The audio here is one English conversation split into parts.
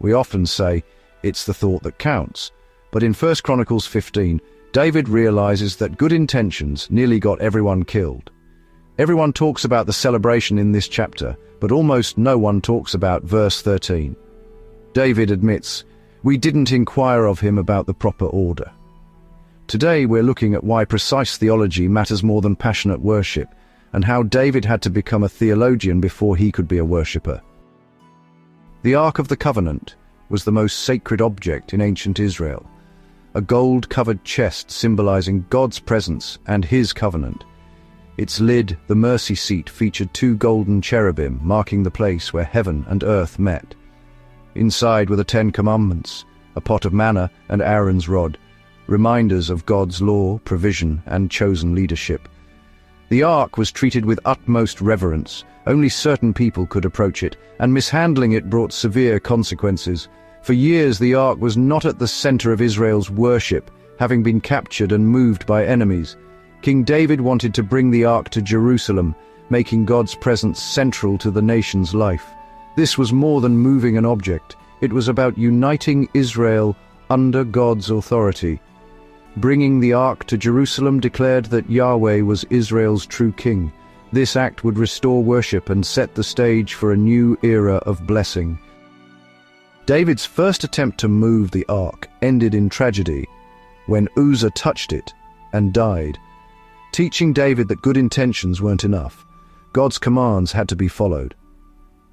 We often say, it's the thought that counts. But in 1 Chronicles 15, David realizes that good intentions nearly got everyone killed. Everyone talks about the celebration in this chapter, but almost no one talks about verse 13. David admits, "We didn't inquire of him about the proper order." Today we're looking at why precise theology matters more than passionate worship, and how David had to become a theologian before he could be a worshipper. The Ark of the Covenant was the most sacred object in ancient Israel, a gold-covered chest symbolizing God's presence and his covenant. Its lid, the mercy seat, featured 2 golden cherubim marking the place where heaven and earth met. Inside were the 10 Commandments, a pot of manna and Aaron's rod, reminders of God's law, provision, and chosen leadership. The ark was treated with utmost reverence. Only certain people could approach it, and mishandling it brought severe consequences. For years the ark was not at the center of Israel's worship, having been captured and moved by enemies. King David wanted to bring the ark to Jerusalem, making God's presence central to the nation's life. This was more than moving an object. It was about uniting Israel under God's authority. Bringing the ark to Jerusalem declared that Yahweh was Israel's true king. This act would restore worship and set the stage for a new era of blessing. David's first attempt to move the ark ended in tragedy when Uzzah touched it and died, teaching David that good intentions weren't enough. God's commands had to be followed.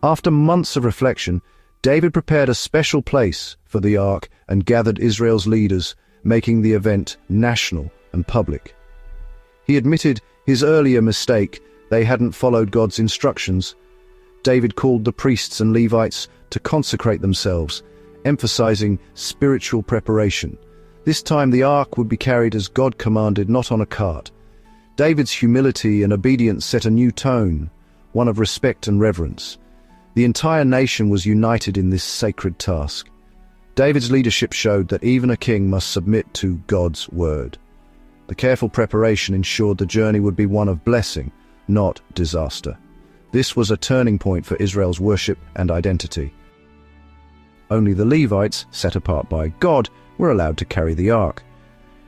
After months of reflection, David prepared a special place for the ark and gathered Israel's leaders, making the event national and public. He admitted his earlier mistake. They hadn't followed God's instructions. David called the priests and Levites to consecrate themselves, emphasizing spiritual preparation. This time the ark would be carried as God commanded, not on a cart. David's humility and obedience set a new tone, one of respect and reverence. The entire nation was united in this sacred task. David's leadership showed that even a king must submit to God's word. The careful preparation ensured the journey would be one of blessing, not disaster. This was a turning point for Israel's worship and identity. Only the Levites, set apart by God, were allowed to carry the ark.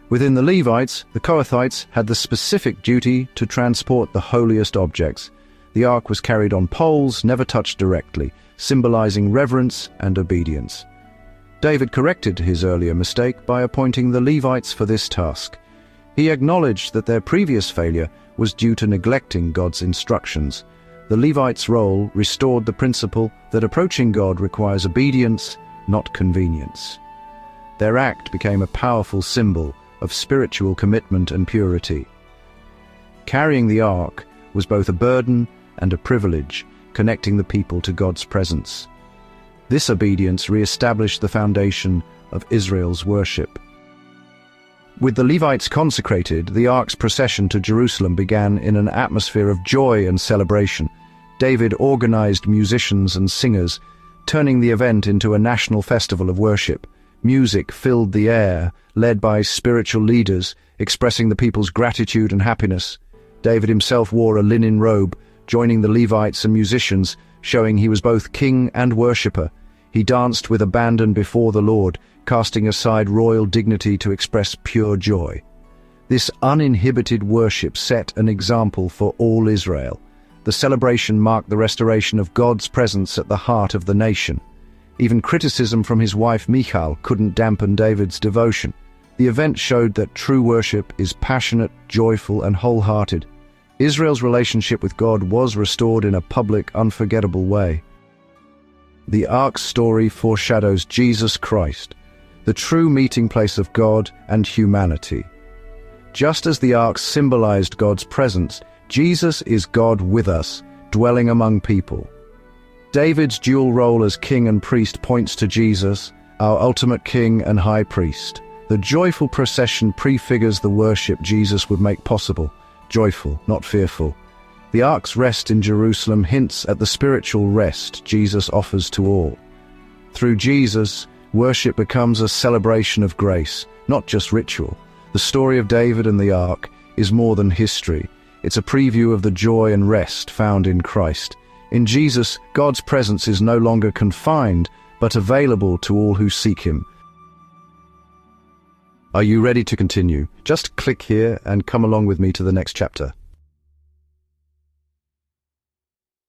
Within the Levites, the Kohathites had the specific duty to transport the holiest objects. The ark was carried on poles, never touched directly, symbolizing reverence and obedience. David corrected his earlier mistake by appointing the Levites for this task. He acknowledged that their previous failure was due to neglecting God's instructions. The Levites' role restored the principle that approaching God requires obedience, not convenience. Their act became a powerful symbol of spiritual commitment and purity. Carrying the ark was both a burden and a privilege, connecting the people to God's presence. This obedience re-established the foundation of Israel's worship. With the Levites consecrated, the ark's procession to Jerusalem began in an atmosphere of joy and celebration. David organized musicians and singers, turning the event into a national festival of worship. Music filled the air, led by spiritual leaders, expressing the people's gratitude and happiness. David himself wore a linen robe, joining the Levites and musicians, showing he was both king and worshipper. He danced with abandon before the Lord, casting aside royal dignity to express pure joy. This uninhibited worship set an example for all Israel. The celebration marked the restoration of God's presence at the heart of the nation. Even criticism from his wife Michal couldn't dampen David's devotion. The event showed that true worship is passionate, joyful, and wholehearted. Israel's relationship with God was restored in a public, unforgettable way. The Ark's story foreshadows Jesus Christ, the true meeting place of God and humanity. Just as the Ark symbolized God's presence, Jesus is God with us, dwelling among people. David's dual role as king and priest points to Jesus, our ultimate king and high priest. The joyful procession prefigures the worship Jesus would make possible, joyful, not fearful. The Ark's rest in Jerusalem hints at the spiritual rest Jesus offers to all. Through Jesus, worship becomes a celebration of grace, not just ritual. The story of David and the Ark is more than history. It's a preview of the joy and rest found in Christ. In Jesus, God's presence is no longer confined, but available to all who seek him. Are you ready to continue? Just click here and come along with me to the next chapter.